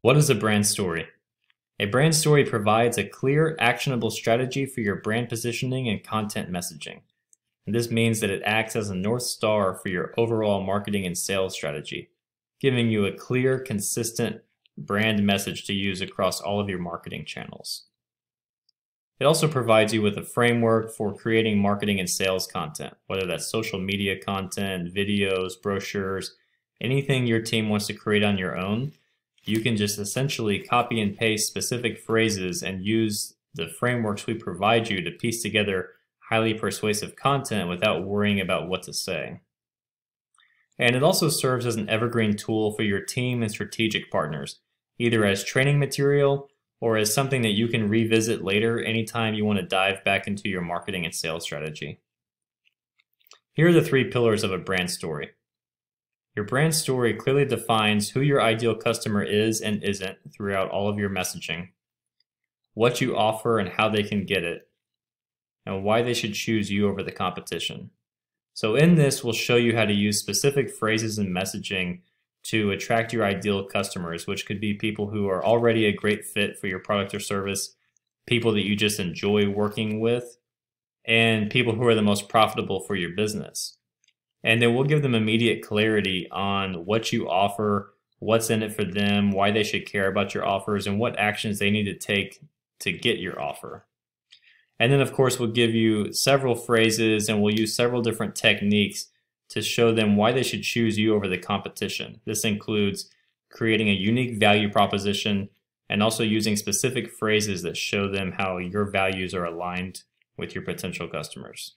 What is a brand story? A brand story provides a clear, actionable strategy for your brand positioning and content messaging. And this means that it acts as a North Star for your overall marketing and sales strategy, giving you a clear, consistent brand message to use across all of your marketing channels. It also provides you with a framework for creating marketing and sales content, whether that's social media content, videos, brochures, anything your team wants to create on your own. You can just essentially copy and paste specific phrases and use the frameworks we provide you to piece together highly persuasive content without worrying about what to say. And it also serves as an evergreen tool for your team and strategic partners, either as training material or as something that you can revisit later anytime you want to dive back into your marketing and sales strategy. Here are the 3 pillars of a brand story. Your brand story clearly defines who your ideal customer is and isn't throughout all of your messaging, what you offer and how they can get it, and why they should choose you over the competition. So in this, we'll show you how to use specific phrases and messaging to attract your ideal customers, which could be people who are already a great fit for your product or service, people that you just enjoy working with, and people who are the most profitable for your business. And then we'll give them immediate clarity on what you offer, what's in it for them, why they should care about your offers, and what actions they need to take to get your offer. And then, of course, we'll give you several phrases and we'll use several different techniques to show them why they should choose you over the competition. This includes creating a unique value proposition and also using specific phrases that show them how your values are aligned with your potential customers.